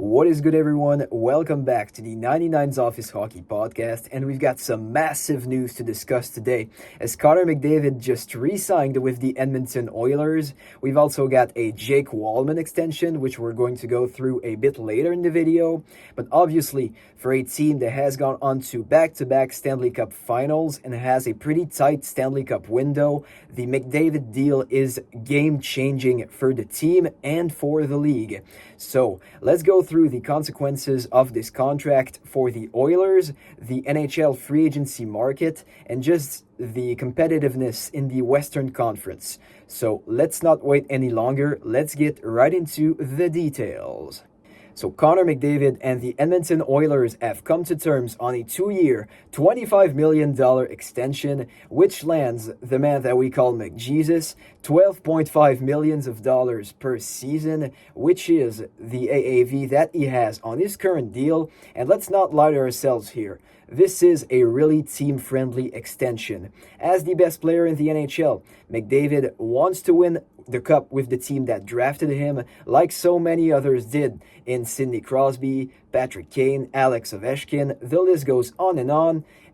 What is good, everyone? Welcome back to the 99's Office Hockey Podcast, and we've got some massive news to discuss today. As Connor McDavid just re-signed with the Edmonton Oilers, we've also got a Jake Wallman extension, which we're going to go through a bit later in the video. But obviously, for a team that has gone on to back-to-back Stanley Cup finals and has a pretty tight Stanley Cup window, the McDavid deal is game-changing for the team and for the league. So, let's go through the consequences of this contract for the Oilers, the NHL free agency market, and just the competitiveness in the Western Conference. So, let's not wait any longer. Let's get right into the details. So Connor McDavid and the Edmonton Oilers have come to terms on a 2-year, $25 million extension, which lands the man that we call McJesus $12.5 million per season, which is the AAV that he has on his current deal. And let's not lie to ourselves here. This is a really team-friendly extension. As the best player in the NHL, McDavid wants to win the cup with the team that drafted him, like so many others did in Sidney Crosby, Patrick Kane, Alex Ovechkin. The list goes on,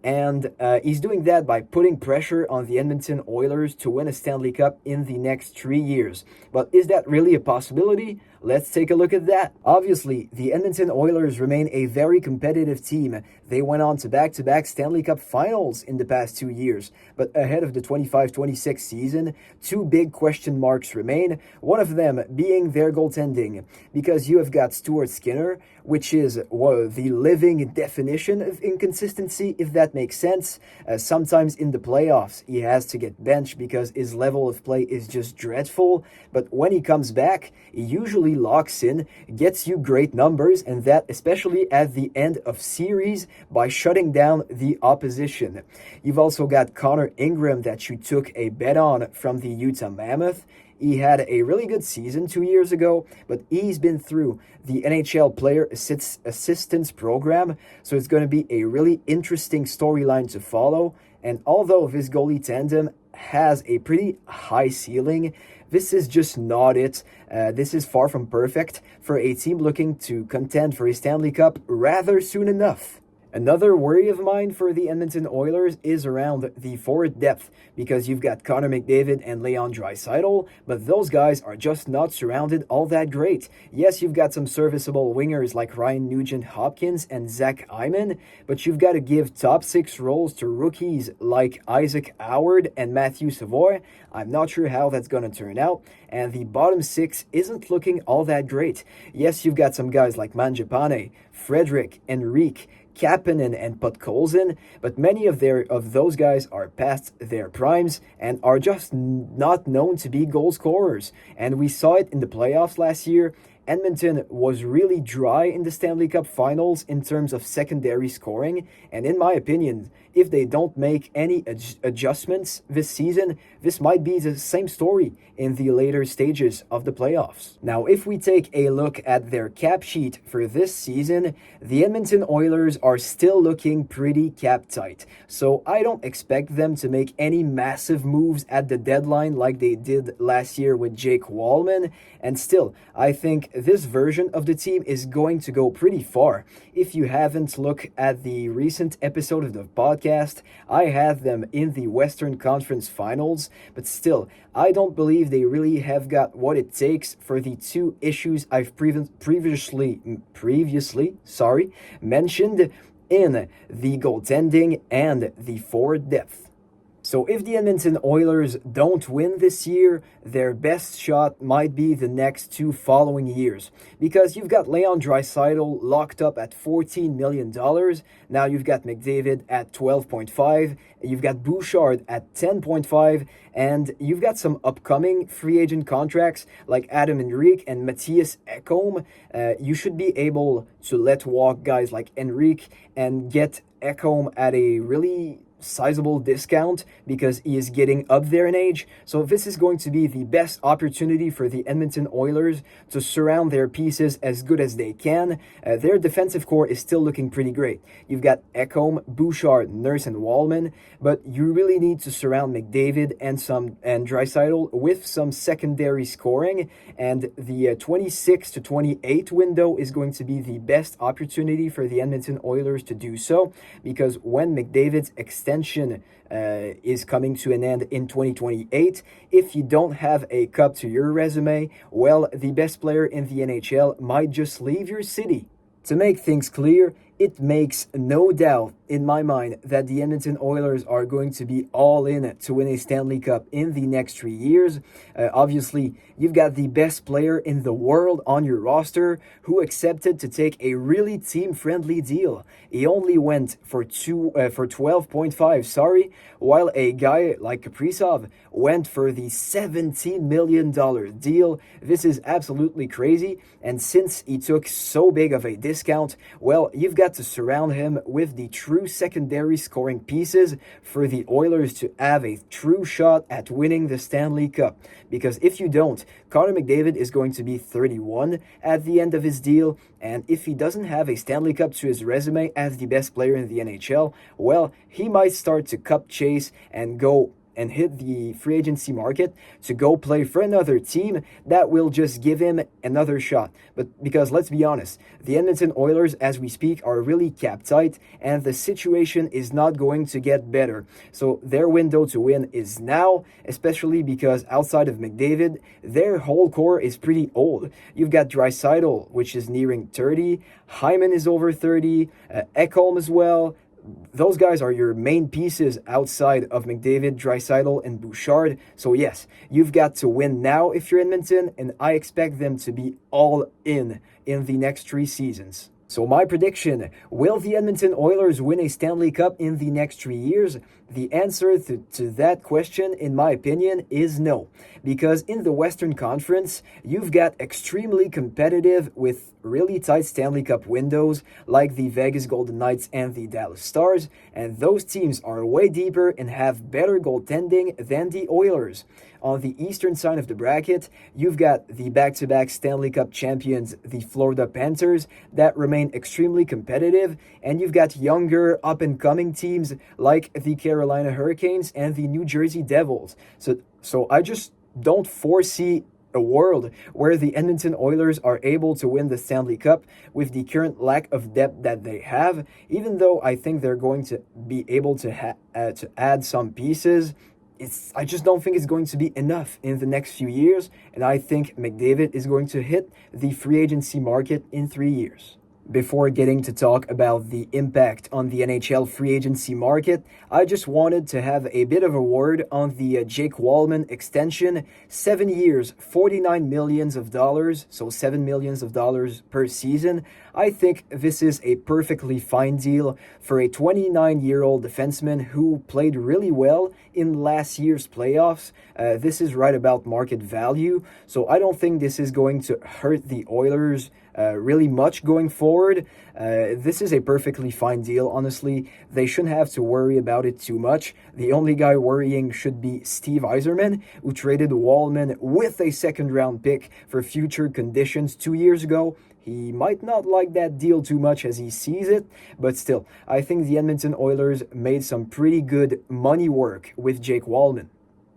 and he's doing that by putting pressure on the Edmonton Oilers to win a Stanley Cup in the next 3 years. But is that really a possibility? Let's take a look at that. Obviously, the Edmonton Oilers remain a very competitive team. They went on to back-to-back Stanley Cup finals in the past 2 years. But ahead of the 25-26 season, two big question marks remain, one of them being their goaltending. Because you have got Stuart Skinner, which is the living definition of inconsistency, if that makes sense. Sometimes in the playoffs, he has to get benched because his level of play is just dreadful. But when he comes back, he usually locks in, gets you great numbers, and that especially at the end of series by shutting down the opposition. You've also got Connor Ingram that you took a bet on from the Utah Mammoth. He had a really good season 2 years ago, but he's been through the NHL Player Assistance Program, so it's going to be a really interesting storyline to follow. And although this goalie tandem has a pretty high ceiling, this is just not it. This is far from perfect for a team looking to contend for a Stanley Cup rather soon enough. Another worry of mine for the Edmonton Oilers is around the forward depth, because you've got Connor McDavid and Leon Draisaitl, but those guys are just not surrounded all that great. Yes, you've got some serviceable wingers like Ryan Nugent-Hopkins and Zach Hyman, but you've got to give top 6 roles to rookies like Isaac Howard and Matthew Savoy. I'm not sure how that's going to turn out, and the bottom 6 isn't looking all that great. Yes, you've got some guys like Mangiapane, Frederic, Enrique, Kapanen and Podkolzin, but many of those guys are past their primes and are just not known to be goal scorers. And we saw it in the playoffs last year. Edmonton was really dry in the Stanley Cup finals in terms of secondary scoring, and in my opinion, if they don't make any adjustments this season, this might be the same story in the later stages of the playoffs. Now, if we take a look at their cap sheet for this season, the Edmonton Oilers are still looking pretty cap tight, so I don't expect them to make any massive moves at the deadline like they did last year with Jake Wallman, and still, I think this version of the team is going to go pretty far. If you haven't looked at the recent episode of the podcast, I had them in the Western Conference Finals, but still, I don't believe they really have got what it takes for the two issues I've previously mentioned in the goaltending and the forward depth. So if the Edmonton Oilers don't win this year, their best shot might be the next 2 following years. Because you've got Leon Draisaitl locked up at $14 million. Now you've got McDavid at 12.5. You've got Bouchard at 10.5. And you've got some upcoming free agent contracts like Adam Henrique and Matthias Ekholm. You should be able to let walk guys like Henrique and get Ekholm at a really sizable discount because he is getting up there in age. So this is going to be the best opportunity for the Edmonton Oilers to surround their pieces as good as they can. Their defensive core is still looking pretty great. You've got Ekholm, Bouchard, Nurse, and Wallman, but you really need to surround McDavid and Draisaitl with some secondary scoring. And the 26 to 28 window is going to be the best opportunity for the Edmonton Oilers to do so, because when McDavid's extension is coming to an end in 2028, if you don't have a cup to your resume, well, the best player in the NHL might just leave your city. To make things clear, it makes no doubt in my mind that the Edmonton Oilers are going to be all in to win a Stanley Cup in the next 3 years. Obviously, you've got the best player in the world on your roster who accepted to take a really team-friendly deal. He only went for 12.5, while a guy like Kaprizov went for the $17 million deal. This is absolutely crazy, and since he took so big of a discount, well, you've got to surround him with the true secondary scoring pieces for the Oilers to have a true shot at winning the Stanley Cup. Because if you don't, Connor McDavid is going to be 31 at the end of his deal, and if he doesn't have a Stanley Cup to his resume as the best player in the NHL, well, he might start to cup chase and go and hit the free agency market to go play for another team that will just give him another shot. But because let's be honest, the Edmonton Oilers as we speak are really cap tight, and the situation is not going to get better. So their window to win is now, especially because outside of McDavid, their whole core is pretty old. You've got Draisaitl, which is nearing 30, Hyman is over 30, Ekholm as well. Those guys are your main pieces outside of McDavid, Draisaitl, and Bouchard. So yes, you've got to win now if you're Edmonton, and I expect them to be all in the next 3 seasons. So my prediction, will the Edmonton Oilers win a Stanley Cup in the next 3 years? The answer to that question, in my opinion, is no. Because in the Western Conference, you've got extremely competitive with really tight Stanley Cup windows like the Vegas Golden Knights and the Dallas Stars, and those teams are way deeper and have better goaltending than the Oilers. On the eastern side of the bracket, you've got the back-to-back Stanley Cup champions, the Florida Panthers, that remain extremely competitive, and you've got younger, up-and-coming teams like the Carolina Hurricanes and the New Jersey Devils. So I just don't foresee a world where the Edmonton Oilers are able to win the Stanley Cup with the current lack of depth that they have, even though I think they're going to be able to add some pieces. I just don't think it's going to be enough in the next few years, and I think McDavid is going to hit the free agency market in 3 years. Before getting to talk about the impact on the NHL free agency market, I just wanted to have a bit of a word on the Jake Wallman extension. 7 years, $49 million, so $7 million per season. I think this is a perfectly fine deal for a 29-year-old defenseman who played really well in last year's playoffs. This is right about market value, so I don't think this is going to hurt the Oilers really much going forward. This is a perfectly fine deal, honestly. They shouldn't have to worry about it too much. The only guy worrying should be Steve Yzerman, who traded Wallman with a second-round pick for future conditions 2 years ago. He might not like that deal too much as he sees it, but still, I think the Edmonton Oilers made some pretty good money work with Jake Wallman.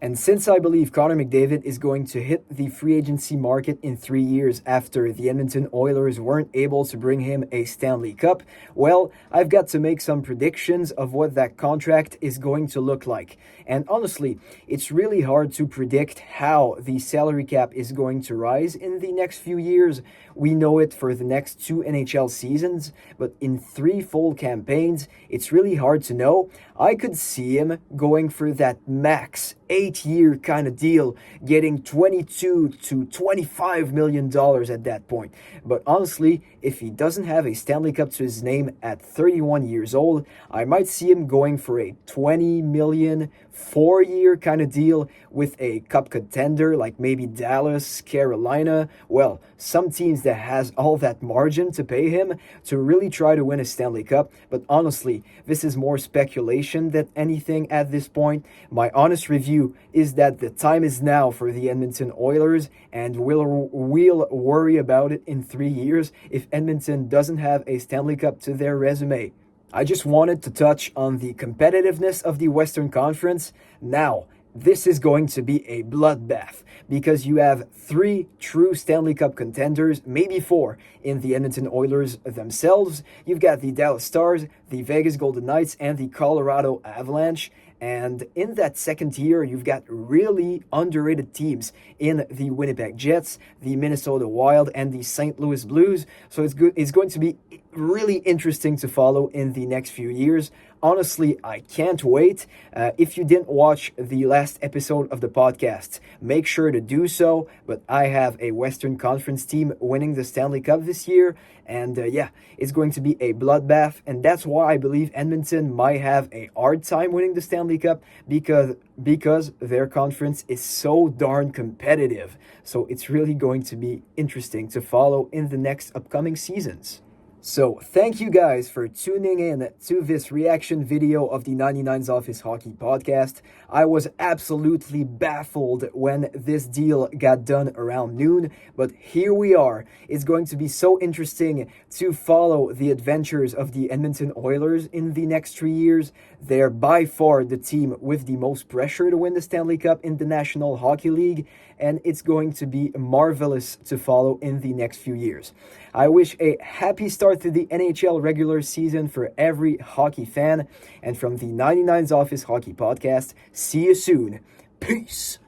And since I believe Connor McDavid is going to hit the free agency market in 3 years after the Edmonton Oilers weren't able to bring him a Stanley Cup, well, I've got to make some predictions of what that contract is going to look like. And honestly, it's really hard to predict how the salary cap is going to rise in the next few years. We know it for the next 2 NHL seasons, but in 3 full campaigns, it's really hard to know. I could see him going for that max 8-year kind of deal, getting $22 to $25 million at that point. But honestly, if he doesn't have a Stanley Cup to his name at 31 years old, I might see him going for a $20 million 4-year kind of deal with a cup contender like maybe Dallas, Carolina. Well, some teams that has all that margin to pay him to really try to win a Stanley Cup. But honestly, this is more speculation than anything at this point. My honest review is that the time is now for the Edmonton Oilers, and we'll worry about it in 3 years if Edmonton doesn't have a Stanley Cup to their resume. I just wanted to touch on the competitiveness of the Western Conference. Now, this is going to be a bloodbath because you have 3 true Stanley Cup contenders, maybe 4, in the Edmonton Oilers themselves. You've got the Dallas Stars, the Vegas Golden Knights, and the Colorado Avalanche. And in that second tier, you've got really underrated teams in the Winnipeg Jets, the Minnesota Wild, and the St. Louis Blues. So it's going to be really interesting to follow in the next few years. Honestly, I can't wait. If you didn't watch the last episode of the podcast, make sure to do so. But I have a Western Conference team winning the Stanley Cup this year. And yeah, it's going to be a bloodbath. And that's why I believe Edmonton might have a hard time winning the Stanley Cup because their conference is so darn competitive. So it's really going to be interesting to follow in the next upcoming seasons. So, thank you guys for tuning in to this reaction video of the 99's Office Hockey Podcast. I was absolutely baffled when this deal got done around noon, but here we are. It's going to be so interesting to follow the adventures of the Edmonton Oilers in the next 3 years. They're by far the team with the most pressure to win the Stanley Cup in the National Hockey League, and it's going to be marvelous to follow in the next few years. I wish a happy start to the NHL regular season for every hockey fan, and from the 99's Office Hockey Podcast, see you soon. Peace!